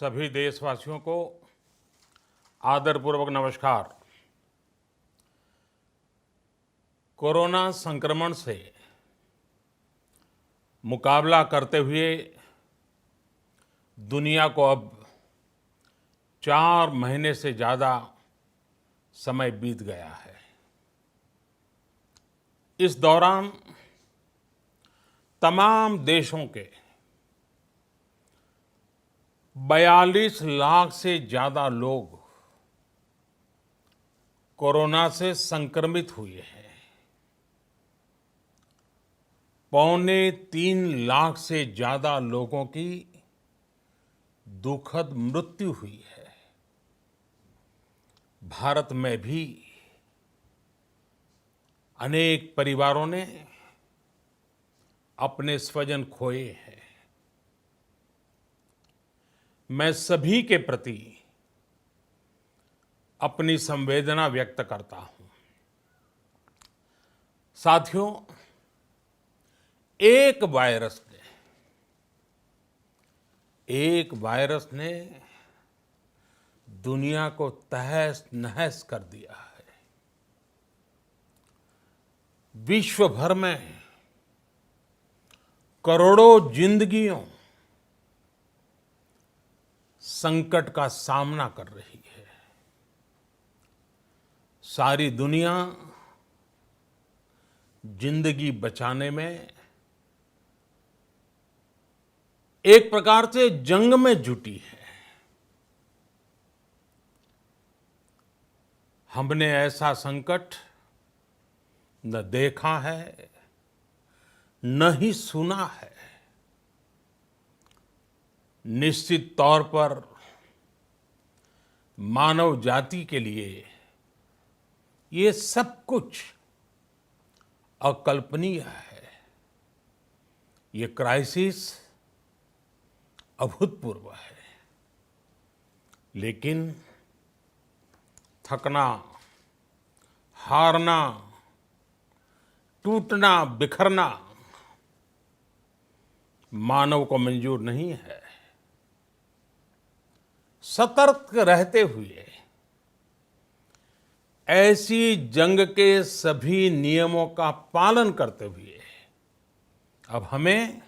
सभी देशवासियों को आदरपूर्वक नमस्कार। कोरोना संक्रमण से मुकाबला करते हुए दुनिया को अब 4 महीने से ज़्यादा समय बीत गया है। इस दौरान तमाम देशों के 42 लाख से ज़्यादा लोग कोरोना से संक्रमित हुए हैं। 2.25 लाख से ज़्यादा लोगों की दुखद मृत्यु हुई है। भारत में भी अनेक परिवारों ने अपने स्वजन खोए हैं। मैं सभी के प्रति अपनी संवेदना व्यक्त करता हूं। साथियों, एक वायरस ने दुनिया को तहस नहस कर दिया है। विश्व भर में करोड़ों जिंदगियों संकट का सामना कर रही है। सारी दुनिया जिंदगी बचाने में एक प्रकार से जंग में जुटी है। हमने ऐसा संकट न देखा है, न ही सुना है। निश्चित तौर पर मानव जाति के लिए ये सब कुछ अकल्पनीय है। ये क्राइसिस अभूतपूर्व है। लेकिन थकना, हारना, टूटना, बिखरना मानव को मंजूर नहीं है। सतर्क रहते हुए ऐसी जंग के सभी नियमों का पालन करते हुए अब हमें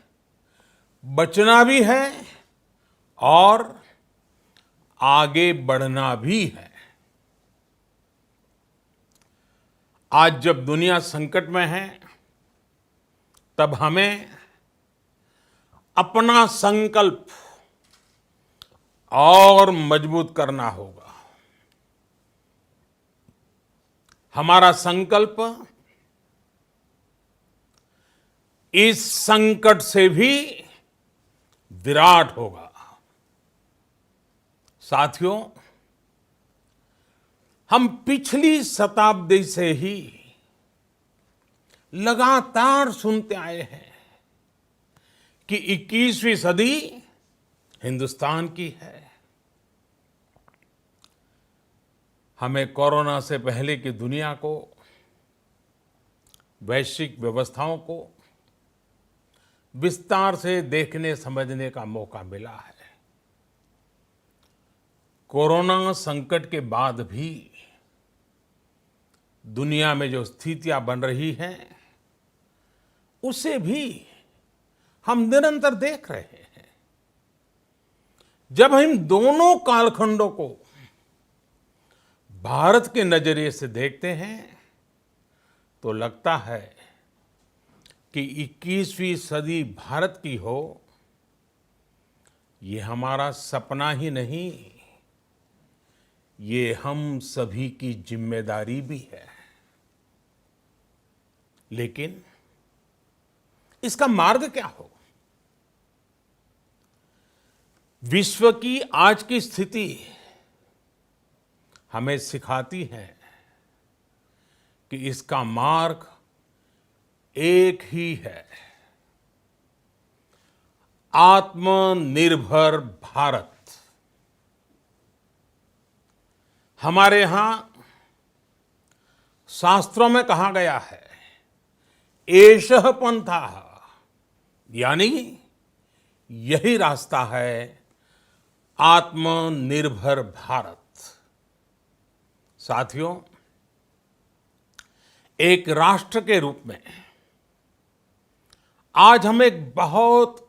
बचना भी है और आगे बढ़ना भी है। आज जब दुनिया संकट में है, तब हमें अपना संकल्प और मजबूत करना होगा। हमारा संकल्प इस संकट से भी विराट होगा। साथियों, हम पिछली शताब्दी से ही लगातार सुनते आए हैं कि 21वीं सदी हिंदुस्तान की है। हमें कोरोना से पहले की दुनिया को, वैश्विक व्यवस्थाओं को विस्तार से देखने समझने का मौका मिला है। कोरोना संकट के बाद भी दुनिया में जो स्थितियां बन रही हैं, उसे भी हम निरंतर देख रहे हैं। जब हम दोनों कालखंडों को भारत के नजरिए से देखते हैं, तो लगता है कि 21वीं सदी भारत की हो, ये हमारा सपना ही नहीं, ये हम सभी की जिम्मेदारी भी है। लेकिन इसका मार्ग क्या हो? विश्व की आज की स्थिति हमें सिखाती है कि इसका मार्ग एक ही है, आत्मनिर्भर भारत। हमारे यहां शास्त्रों में कहा गया है, एषः पंथः, यानी यही रास्ता है आत्मनिर्भर भारत। साथियों, एक राष्ट्र के रूप में आज हम एक बहुत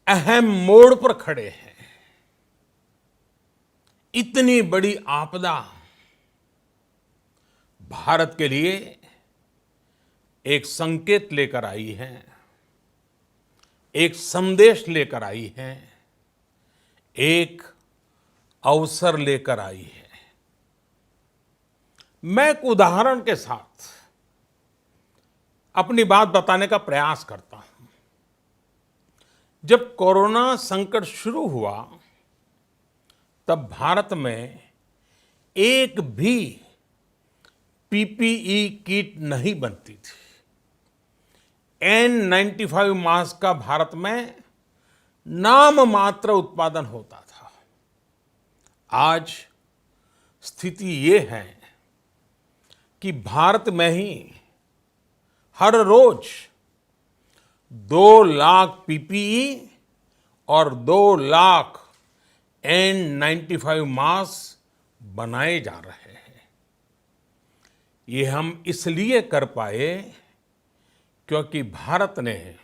अहम मोड़ पर खड़े हैं। इतनी बड़ी आपदा भारत के लिए एक संकेत लेकर आई है, एक संदेश लेकर आई है, एक अवसर लेकर आई है। मैं एक उदाहरण के साथ अपनी बात बताने का प्रयास करता हूं। जब कोरोना संकट शुरू हुआ, तब भारत में एक भी पीपीई किट नहीं बनती थी। N95 मास्क का भारत में नाम मात्र उत्पादन होता था। आज स्थिति ये है कि भारत में ही हर रोज 2 लाख पीपीई और 2 लाख N95 मास्क बनाए जा रहे हैं। ये हम इसलिए कर पाए क्योंकि भारत ने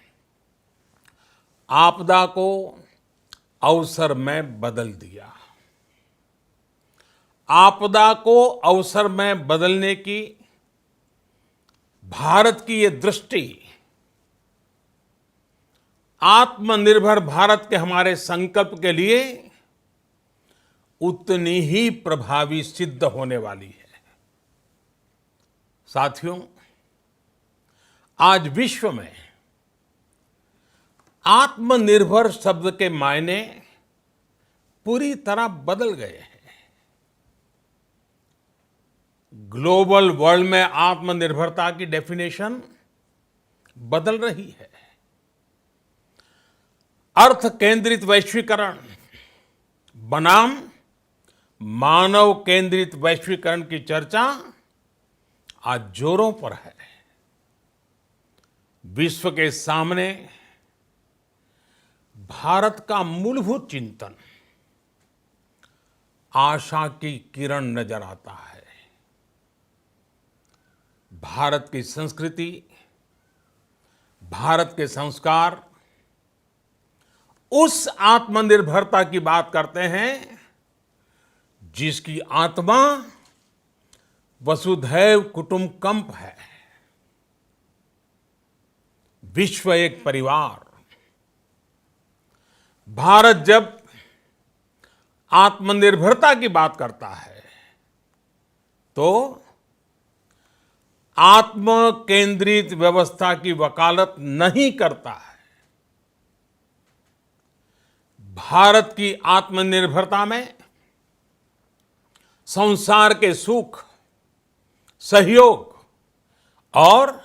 आपदा को अवसर में बदल दिया। आपदा को अवसर में बदलने की भारत की ये दृष्टि आत्मनिर्भर भारत के हमारे संकल्प के लिए उतनी ही प्रभावी सिद्ध होने वाली है। साथियों, आज विश्व में आत्मनिर्भर शब्द के मायने पूरी तरह बदल गए हैं। ग्लोबल वर्ल्ड में आत्मनिर्भरता की डेफिनेशन बदल रही है। अर्थ केंद्रित वैश्वीकरण बनाम मानव केंद्रित वैश्वीकरण की चर्चा आज जोरों पर है। विश्व के सामने भारत का मूलभूत चिंतन आशा की किरण नजर आता है। भारत की संस्कृति, भारत के संस्कार उस आत्मनिर्भरता की बात करते हैं जिसकी आत्मा वसुधैव कुटुंबकम है। विश्व एक परिवार। भारत जब आत्मनिर्भरता की बात करता है तो आत्म केंद्रित व्यवस्था की वकालत नहीं करता है। भारत की आत्मनिर्भरता में संसार के सुख, सहयोग और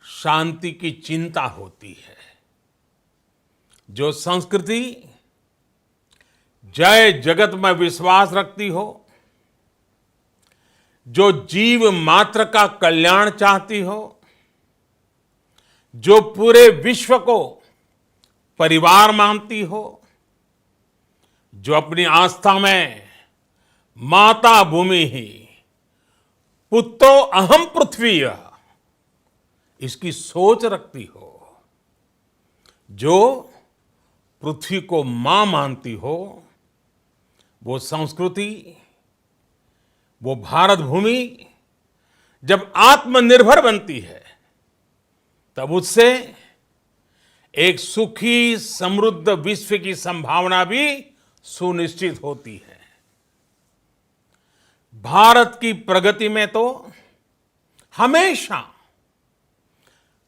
शांति की चिंता होती है। जो संस्कृति जय जगत में विश्वास रखती हो, जो जीव मात्र का कल्याण चाहती हो, जो पूरे विश्व को परिवार मानती हो, जो अपनी आस्था में माता भूमि ही पुत्रो अहम पृथ्वी इसकी सोच रखती हो, जो पृथ्वी को मां मानती हो, वो संस्कृति, वो भारत भूमि जब आत्मनिर्भर बनती है तब उससे एक सुखी समृद्ध विश्व की संभावना भी सुनिश्चित होती है। भारत की प्रगति में तो हमेशा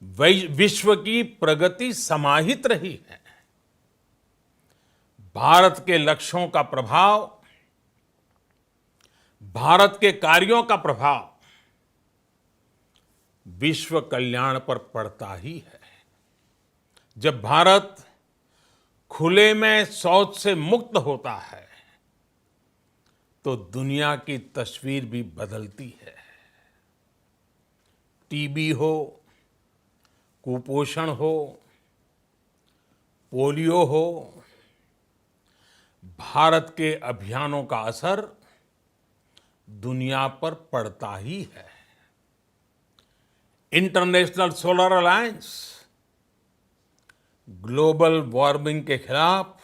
विश्व की प्रगति समाहित रही है। भारत के लक्ष्यों का प्रभाव, भारत के कार्यों का प्रभाव विश्व कल्याण पर पड़ता ही है। जब भारत खुले में शौच से मुक्त होता है तो दुनिया की तस्वीर भी बदलती है। टीबी हो, कुपोषण हो, पोलियो हो, भारत के अभियानों का असर दुनिया पर पड़ता ही है। International solar alliance global warming के खिलाफ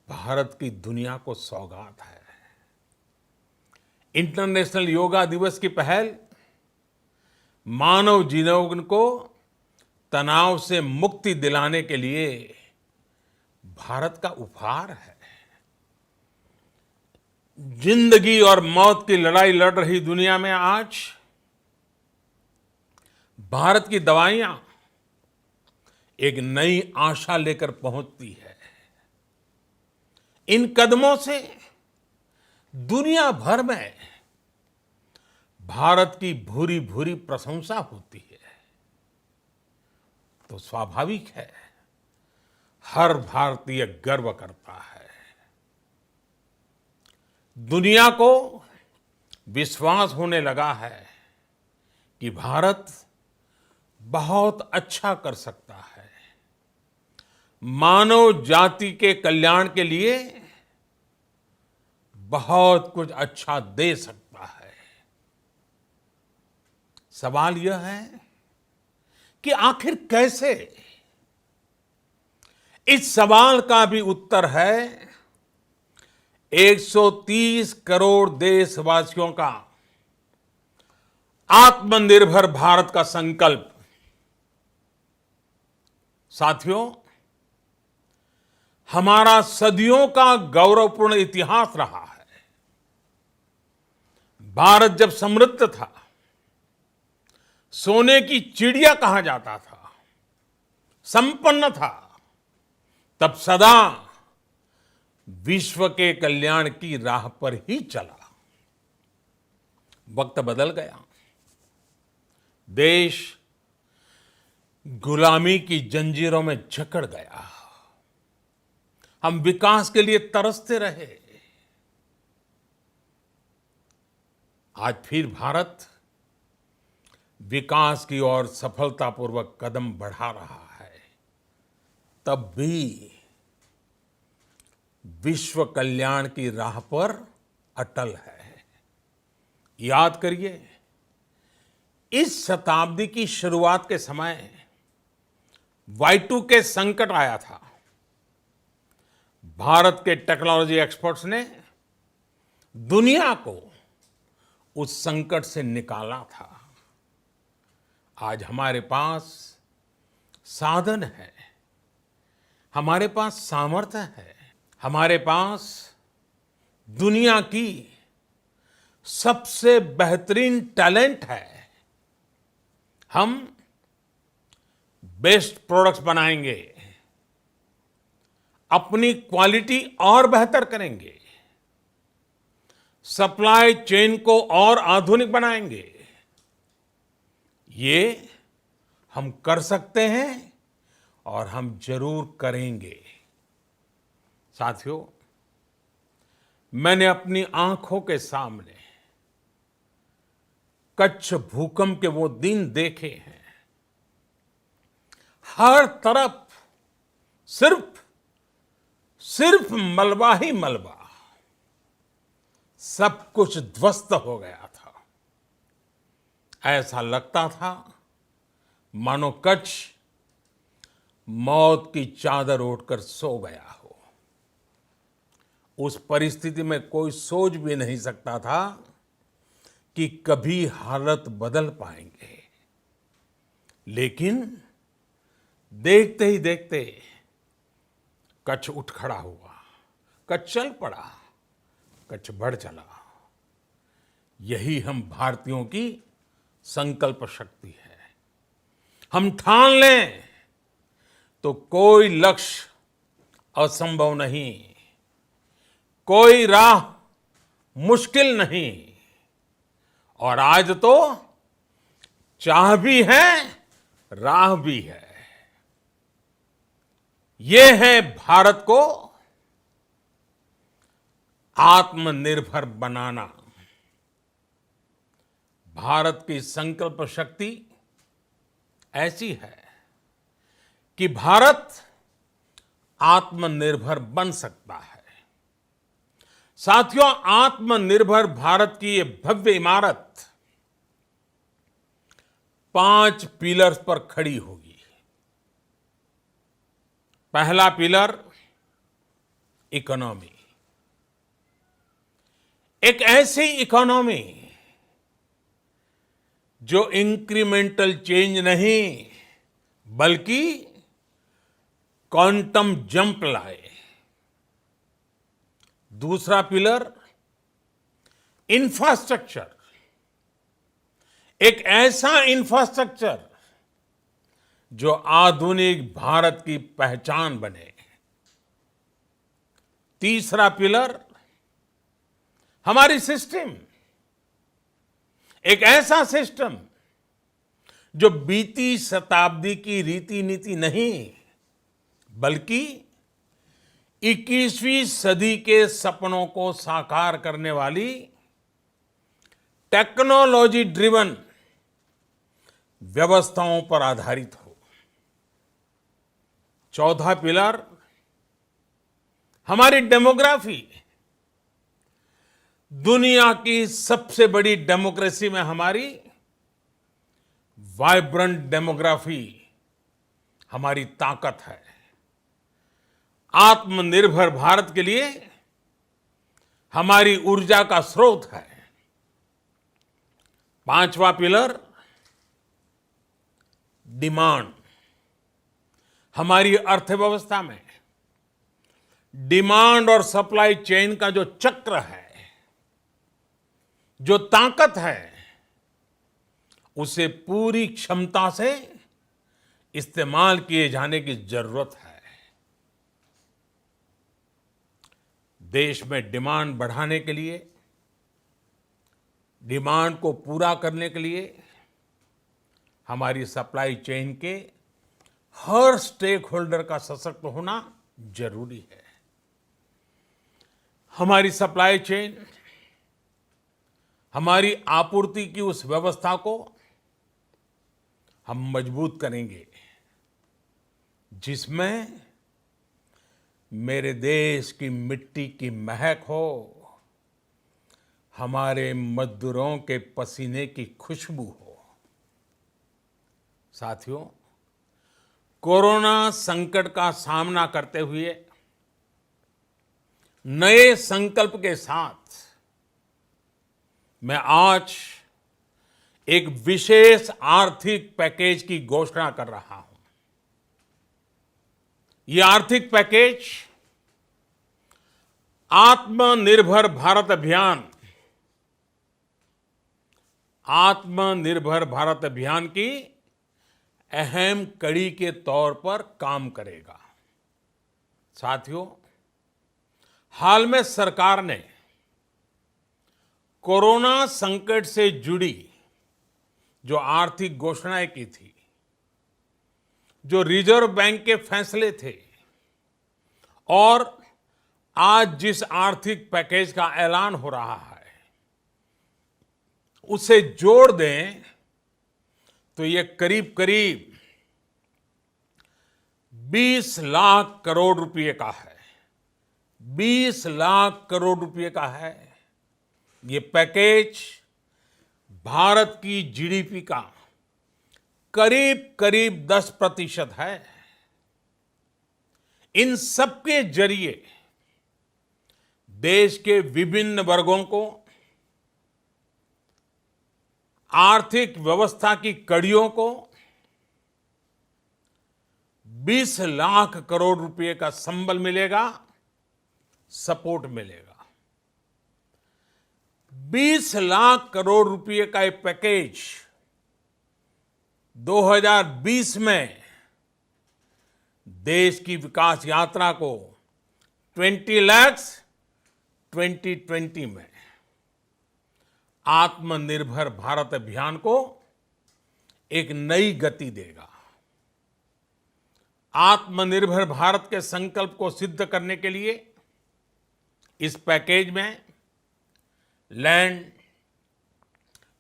भारत की दुनिया को सौगात है। इंटरनेशनल योगा दिवस की पहल मानव जीवन को तनाव से मुक्ति दिलाने के लिए भारत का उपहार है। जिंदगी और मौत की लड़ाई लड़ रही दुनिया में आज भारत की दवाइयां एक नई आशा लेकर पहुंचती है। इन कदमों से दुनिया भर में भारत की भूरी भूरी प्रशंसा होती है। तो स्वाभाविक है, हर भारतीय गर्व करता है। दुनिया को विश्वास होने लगा है कि भारत बहुत अच्छा कर सकता है, मानव जाति के कल्याण के लिए बहुत कुछ अच्छा दे सकता है। सवाल यह है कि आखिर कैसे? इस सवाल का भी उत्तर है 130 करोड़ देशवासियों का आत्मनिर्भर भारत का संकल्प। साथियों, हमारा सदियों का गौरवपूर्ण इतिहास रहा है। भारत जब समृद्ध था, सोने की चिड़िया कहा जाता था, संपन्न था, तब सदा विश्व के कल्याण की राह पर ही चला। वक्त बदल गया, देश गुलामी की जंजीरों में जकड़ गया। हम विकास के लिए तरसते रहे। आज फिर भारत विकास की ओर सफलतापूर्वक कदम बढ़ा रहा है। तब भी विश्व कल्याण की राह पर अटल है। याद करिए, इस शताब्दी की शुरुआत के समय Y2K संकट आया था। भारत के टेक्नोलॉजी एक्सपर्ट्स ने दुनिया को उस संकट से निकाला था। आज हमारे पास साधन है, हमारे पास सामर्थ्य है, हमारे पास दुनिया की सबसे बेहतरीन टैलेंट है। हम बेस्ट प्रोडक्ट्स बनाएंगे, अपनी क्वालिटी और बेहतर करेंगे, सप्लाई चेन को और आधुनिक बनाएंगे। ये हम कर सकते हैं और हम जरूर करेंगे। साथियों, मैंने अपनी आंखों के सामने कच्छ भूकंप के वो दिन देखे हैं। हर तरफ सिर्फ मलबा ही मलबा, सब कुछ ध्वस्त हो गया था। ऐसा लगता था मानो कच्छ मौत की चादर ओढ़कर सो गया हो। उस परिस्थिति में कोई सोच भी नहीं सकता था कि कभी हालत बदल पाएंगे। लेकिन देखते ही देखते कच्छ उठ खड़ा हुआ, कच्छ चल पड़ा, कच्छ बढ़ चला। यही हम भारतीयों की संकल्प शक्ति है। हम ठान लें तो कोई लक्ष्य असंभव नहीं, कोई राह मुश्किल नहीं। और आज तो चाह भी है, राह भी है। ये है भारत को आत्मनिर्भर बनाना। भारत की संकल्प शक्ति ऐसी है कि भारत आत्मनिर्भर बन सकता है। साथियों, आत्मनिर्भर भारत की ये भव्य इमारत 5 पिलर्स पर खड़ी होगी। पहला पिलर, इकोनॉमी। एक ऐसी इकोनॉमी जो इंक्रीमेंटल चेंज नहीं बल्कि क्वांटम जंप लाए। दूसरा पिलर, इंफ्रास्ट्रक्चर। एक ऐसा इंफ्रास्ट्रक्चर जो आधुनिक भारत की पहचान बने। तीसरा पिलर, हमारी सिस्टम। एक ऐसा सिस्टम जो बीती शताब्दी की रीति नीति नहीं बल्कि 21वीं सदी के सपनों को साकार करने वाली टेक्नोलॉजी ड्रिवन व्यवस्थाओं पर आधारित हो। चौथा पिलर, हमारी डेमोग्राफी। दुनिया की सबसे बड़ी डेमोक्रेसी में हमारी वाइब्रेंट डेमोग्राफी हमारी ताकत है। आत्मनिर्भर भारत के लिए हमारी ऊर्जा का स्रोत है। पांचवा पिलर, डिमांड। हमारी अर्थव्यवस्था में डिमांड और सप्लाई चेन का जो चक्र है, जो ताकत है, उसे पूरी क्षमता से इस्तेमाल किए जाने की जरूरत है। देश में डिमांड बढ़ाने के लिए, डिमांड को पूरा करने के लिए हमारी सप्लाई चेन के हर स्टेक होल्डर का सशक्त होना जरूरी है। हमारी सप्लाई चेन, हमारी आपूर्ति की उस व्यवस्था को हम मजबूत करेंगे जिसमें मेरे देश की मिट्टी की महक हो, हमारे मजदूरों के पसीने की खुशबू हो। साथियों, कोरोना संकट का सामना करते हुए नए संकल्प के साथ मैं आज एक विशेष आर्थिक पैकेज की घोषणा कर रहा हूं। ये आर्थिक पैकेज आत्मनिर्भर भारत अभियान, आत्मनिर्भर भारत अभियान की अहम कड़ी के तौर पर काम करेगा। साथियों, हाल में सरकार ने कोरोना संकट से जुड़ी जो आर्थिक घोषणाएं की थी, जो रिजर्व बैंक के फैसले थे और आज जिस आर्थिक पैकेज का ऐलान हो रहा है, उसे जोड़ दें तो ये करीब करीब 20 लाख करोड़ रुपए का है। 20 लाख करोड़ रुपए का है। ये पैकेज भारत की जीडीपी का करीब करीब 10% है। इन सबके जरिए देश के विभिन्न वर्गों को आर्थिक व्यवस्था की कड़ियों को 20 लाख करोड़ रुपए का संबल मिलेगा, सपोर्ट मिलेगा। 20 लाख करोड़ रुपए का एक पैकेज 2020 में देश की विकास यात्रा को 20 लाख 2020 में आत्मनिर्भर भारत अभियान को एक नई गति देगा। आत्मनिर्भर भारत के संकल्प को सिद्ध करने के लिए इस पैकेज में लैंड,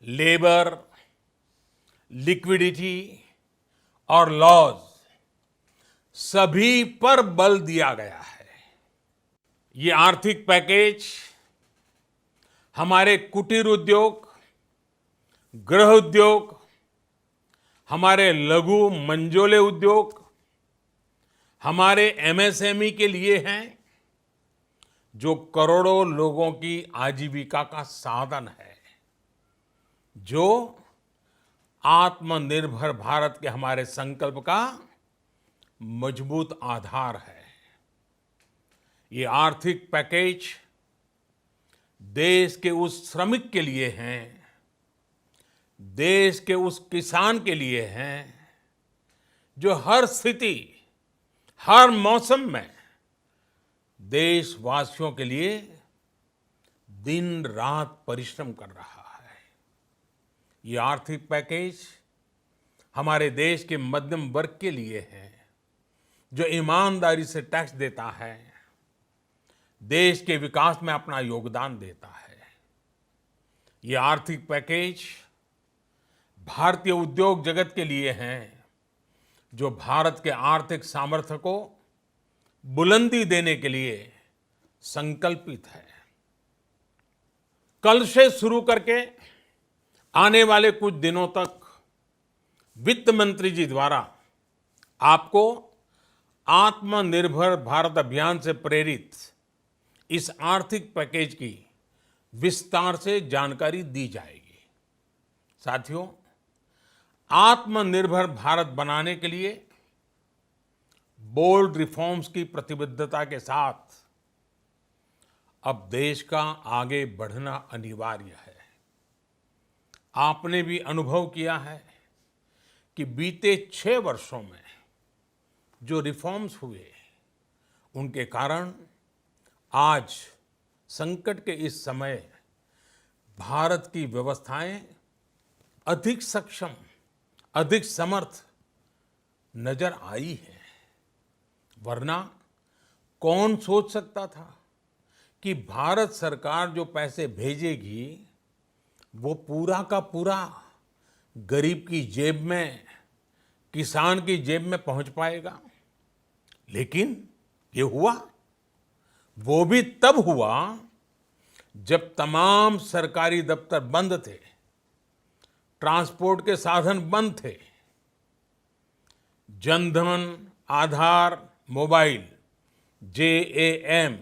लेबर, लिक्विडिटी और लॉज सभी पर बल दिया गया है। ये आर्थिक पैकेज हमारे कुटीर उद्योग, गृह उद्योग, हमारे लघु मंझोले उद्योग, हमारे एमएसएमई के लिए हैं, जो करोड़ों लोगों की आजीविका का साधन है, जो आत्मनिर्भर भारत के हमारे संकल्प का मजबूत आधार है। ये आर्थिक पैकेज देश के उस श्रमिक के लिए हैं, देश के उस किसान के लिए हैं, जो हर स्थिति, हर मौसम में देशवासियों के लिए दिन रात परिश्रम कर रहा है। ये आर्थिक पैकेज हमारे देश के मध्यम वर्ग के लिए है, जो ईमानदारी से टैक्स देता है, देश के विकास में अपना योगदान देता है। ये आर्थिक पैकेज भारतीय उद्योग जगत के लिए हैं, जो भारत के आर्थिक सामर्थ्य को बुलंदी देने के लिए संकल्पित है। कल से शुरू करके आने वाले कुछ दिनों तक वित्त मंत्री जी द्वारा आपको आत्मनिर्भर भारत अभियान से प्रेरित इस आर्थिक पैकेज की विस्तार से जानकारी दी जाएगी। साथियों, आत्मनिर्भर भारत बनाने के लिए बोल्ड रिफॉर्म्स की प्रतिबद्धता के साथ अब देश का आगे बढ़ना अनिवार्य है। आपने भी अनुभव किया है कि बीते 6 वर्षों में जो रिफॉर्म्स हुए, उनके कारण आज संकट के इस समय भारत की व्यवस्थाएं अधिक सक्षम, अधिक समर्थ नजर आई है। वरना कौन सोच सकता था कि भारत सरकार जो पैसे भेजेगी वो पूरा का पूरा गरीब की जेब में, किसान की जेब में पहुंच पाएगा। लेकिन ये हुआ, वो भी तब हुआ जब तमाम सरकारी दफ्तर बंद थे, ट्रांसपोर्ट के साधन बंद थे, जनधन, आधार, मोबाइल, जेएएम,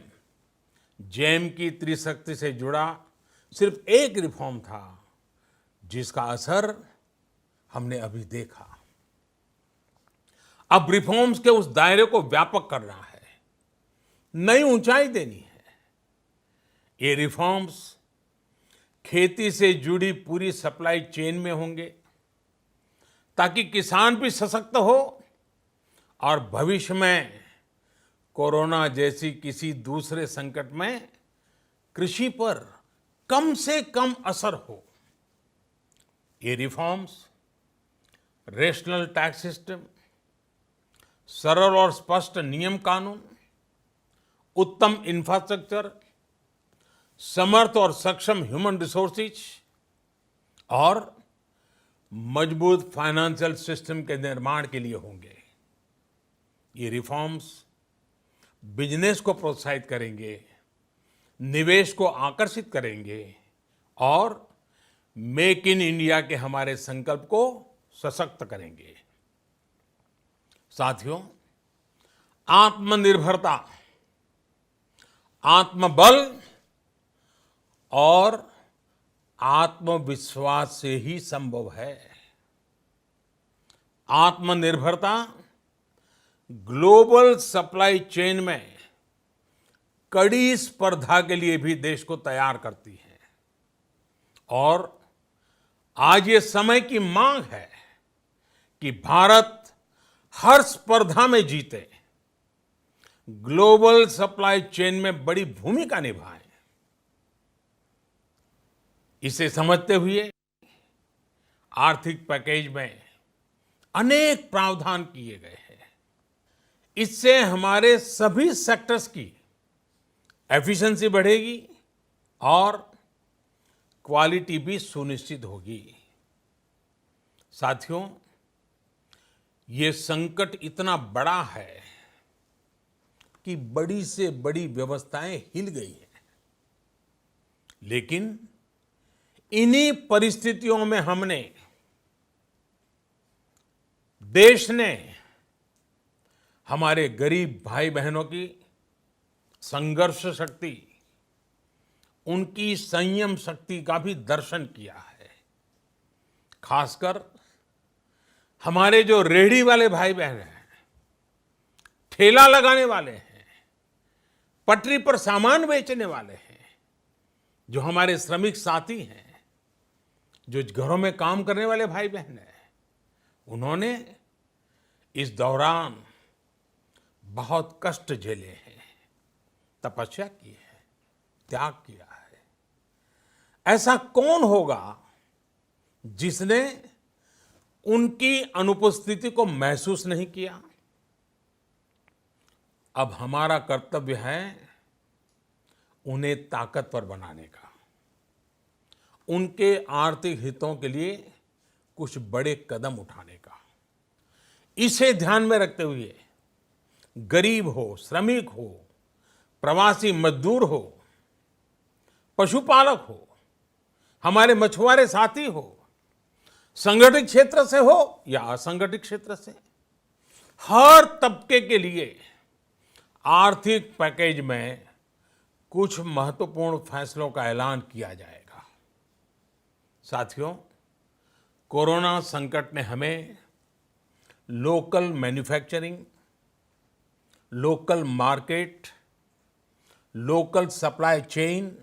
जैम की त्रिशक्ति से जुड़ा सिर्फ एक रिफॉर्म था, जिसका असर हमने अभी देखा। अब रिफॉर्म्स के उस दायरे को व्यापक करना है, नई ऊंचाई देनी है। ये रिफॉर्म्स खेती से जुड़ी पूरी सप्लाई चेन में होंगे, ताकि किसान भी सशक्त हो और भविष्य में कोरोना जैसी किसी दूसरे संकट में कृषि पर कम से कम असर हो। ये रिफॉर्म्स रेशनल टैक्स सिस्टम, सरल और स्पष्ट नियम कानून, उत्तम इंफ्रास्ट्रक्चर, समर्थ और सक्षम ह्यूमन रिसोर्सेज और मजबूत फाइनेंशियल सिस्टम के निर्माण के लिए होंगे। ये रिफॉर्म्स बिजनेस को प्रोत्साहित करेंगे, निवेश को आकर्षित करेंगे और मेक इन इंडिया के हमारे संकल्प को सशक्त करेंगे। साथियों, आत्मनिर्भरता, आत्मबल और आत्मविश्वास से ही संभव है। आत्मनिर्भरता ग्लोबल सप्लाई चेन में कड़ी स्पर्धा के लिए भी देश को तैयार करती है और आज ये समय की मांग है कि भारत हर स्पर्धा में जीते, ग्लोबल सप्लाई चेन में बड़ी भूमिका निभाए। इसे समझते हुए आर्थिक पैकेज में अनेक प्रावधान किए गए हैं। इससे हमारे सभी सेक्टर्स की एफिशिएंसी बढ़ेगी और क्वालिटी भी सुनिश्चित होगी। साथियों, ये संकट इतना बड़ा है कि बड़ी से बड़ी व्यवस्थाएं हिल गई हैं। लेकिन इन्हीं परिस्थितियों में हमने, देश ने हमारे गरीब भाई बहनों की संघर्ष शक्ति, उनकी संयम शक्ति का भी दर्शन किया है। खासकर हमारे जो रेहड़ी वाले भाई बहन हैं, ठेला लगाने वाले हैं, पटरी पर सामान बेचने वाले हैं, जो हमारे श्रमिक साथी हैं, जो घरों में काम करने वाले भाई बहन हैं, उन्होंने इस दौरान बहुत कष्ट झेले हैं, तपस्या की है, त्याग किया है। ऐसा कौन होगा जिसने उनकी अनुपस्थिति को महसूस नहीं किया? अब हमारा कर्तव्य है उन्हें ताकतवर बनाने का, उनके आर्थिक हितों के लिए कुछ बड़े कदम उठाने का। इसे ध्यान में रखते हुए गरीब हो, श्रमिक हो, प्रवासी मजदूर हो, पशुपालक हो, हमारे मछुआरे साथी हो, संगठित क्षेत्र से हो या असंगठित क्षेत्र से, हर तबके के लिए आर्थिक पैकेज में कुछ महत्वपूर्ण फैसलों का ऐलान किया जाएगा। साथियों, कोरोना संकट ने हमें local manufacturing, local market, local supply chain,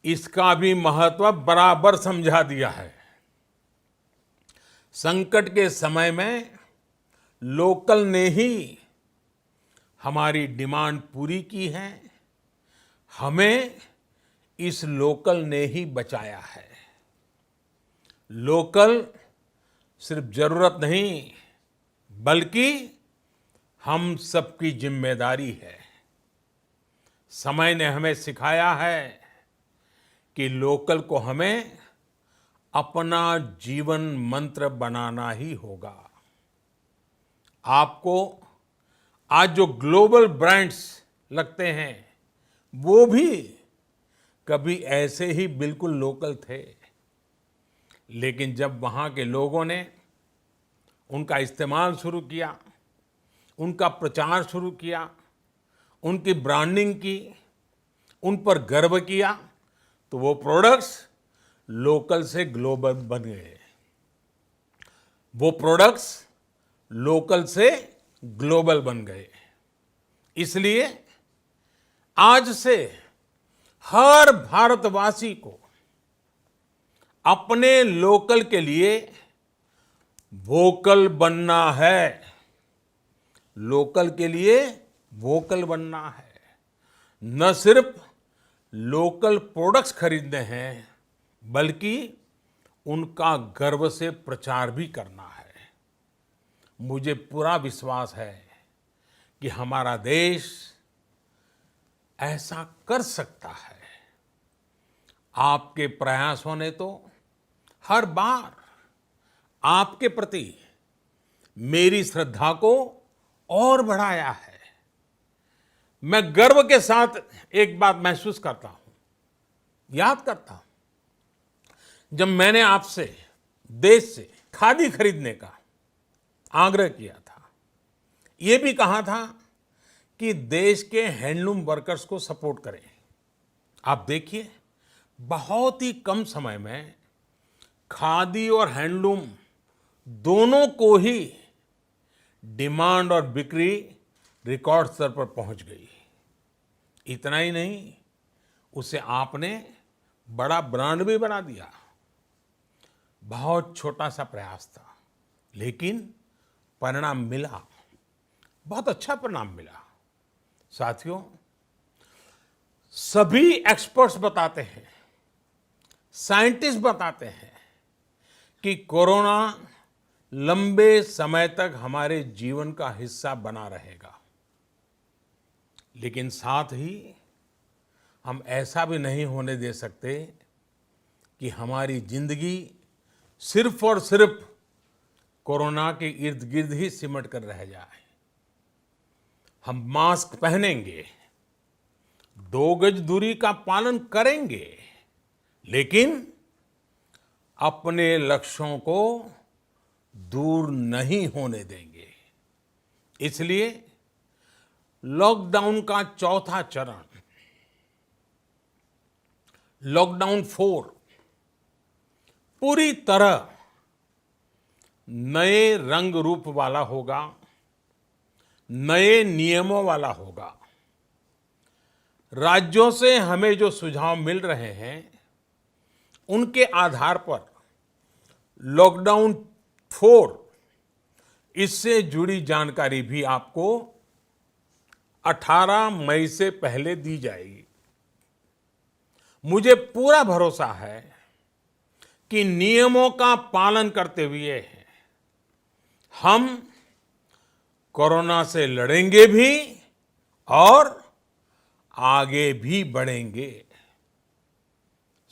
इसका भी महत्व बराबर समझा दिया है। संकट के समय में लोकल ने ही हमारी डिमांड पूरी की है, हमें इस लोकल ने ही बचाया है। लोकल सिर्फ जरूरत नहीं, बल्कि हम सबकी जिम्मेदारी है। समय ने हमें सिखाया है कि लोकल को हमें अपना जीवन मंत्र बनाना ही होगा। आपको आज जो ग्लोबल ब्रांड्स लगते हैं, वो भी कभी ऐसे ही बिल्कुल लोकल थे, लेकिन जब वहाँ के लोगों ने उनका इस्तेमाल शुरू किया, उनका प्रचार शुरू किया, उनकी ब्रांडिंग की, उन पर गर्व किया, तो वो प्रोडक्ट्स लोकल से ग्लोबल बन गए। वो प्रोडक्ट्स लोकल से ग्लोबल बन गए। इसलिए आज से हर भारतवासी को अपने लोकल के लिए वोकल बनना है। लोकल के लिए वोकल बनना है। न सिर्फ लोकल प्रोडक्ट्स खरीदने हैं, बल्कि उनका गर्व से प्रचार भी करना है। मुझे पूरा विश्वास है कि हमारा देश ऐसा कर सकता है। आपके प्रयासों ने तो हर बार आपके प्रति मेरी श्रद्धा को और बढ़ाया है। मैं गर्व के साथ एक बात महसूस करता हूं, याद करता हूं, जब मैंने आपसे देश से खादी खरीदने का आग्रह किया था, यह भी कहा था कि देश के हैंडलूम वर्कर्स को सपोर्ट करें। आप देखिए, बहुत ही कम समय में खादी और हैंडलूम दोनों को ही डिमांड और बिक्री रिकॉर्ड स्तर पर पहुंच गई। इतना ही नहीं, उसे आपने बड़ा ब्रांड भी बना दिया। बहुत छोटा सा प्रयास था, लेकिन परिणाम मिला, बहुत अच्छा परिणाम मिला। साथियों, सभी एक्सपर्ट्स बताते हैं, साइंटिस्ट बताते हैं कि कोरोना लंबे समय तक हमारे जीवन का हिस्सा बना रहेगा। लेकिन साथ ही हम ऐसा भी नहीं होने दे सकते कि हमारी जिंदगी सिर्फ और सिर्फ कोरोना के इर्द गिर्द ही सिमट कर रह जाए। हम मास्क पहनेंगे, 2 गज दूरी का पालन करेंगे, लेकिन अपने लक्ष्यों को दूर नहीं होने देंगे। इसलिए लॉकडाउन का चौथा चरण, लॉकडाउन 4, पूरी तरह नए रंग रूप वाला होगा, नए नियमों वाला होगा। राज्यों से हमें जो सुझाव मिल रहे हैं, उनके आधार पर लॉकडाउन 4, इससे जुड़ी जानकारी भी आपको 18 मई से पहले दी जाएगी। मुझे पूरा भरोसा है कि नियमों का पालन करते हुए हम कोरोना से लड़ेंगे भी और आगे भी बढ़ेंगे।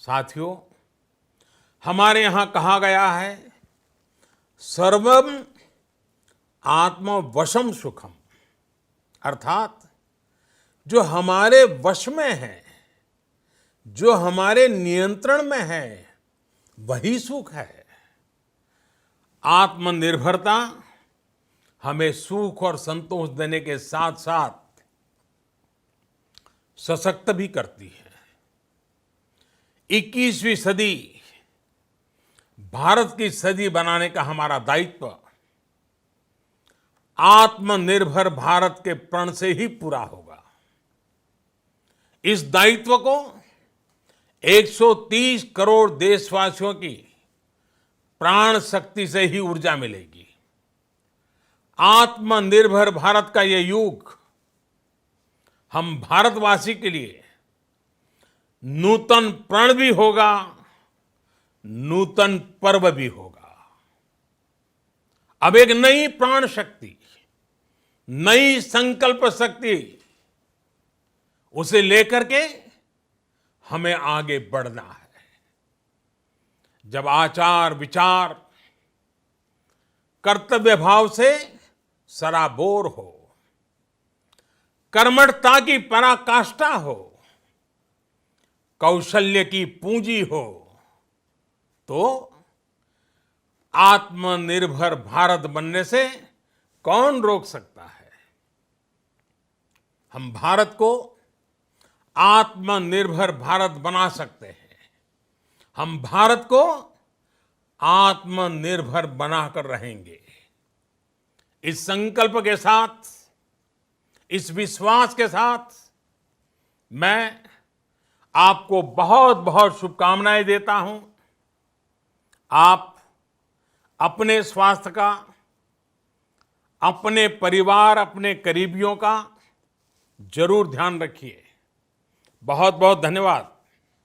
साथियों, हमारे यहां कहा गया है, सर्वम आत्मवशम सुखम, अर्थात जो हमारे वश में है, जो हमारे नियंत्रण में है, वही सुख है। आत्मनिर्भरता हमें सुख और संतोष देने के साथ साथ सशक्त भी करती है। 21वीं सदी भारत की सदी बनाने का हमारा दायित्व आत्मनिर्भर भारत के प्रण से ही पूरा होगा। इस दायित्व को 130 करोड़ देशवासियों की प्राण शक्ति से ही ऊर्जा मिलेगी। आत्मनिर्भर भारत का ये युग हम भारतवासी के लिए नूतन प्रण भी होगा, नूतन पर्व भी होगा। अब एक नई प्राण शक्ति, नई संकल्प शक्ति, उसे लेकर के हमें आगे बढ़ना है। जब आचार विचार कर्तव्य भाव से सराबोर हो, कर्मठता की पराकाष्ठा हो, कौशल्य की पूंजी हो, तो आत्मनिर्भर भारत बनने से कौन रोक सकता है। हम भारत को आत्मनिर्भर भारत बना सकते हैं। हम भारत को आत्मनिर्भर बनाकर रहेंगे। इस संकल्प के साथ, इस विश्वास के साथ मैं आपको बहुत बहुत शुभकामनाएं देता हूं। आप अपने स्वास्थ्य का, अपने परिवार, अपने करीबियों का जरूर ध्यान रखिए। बहुत बहुत धन्यवाद।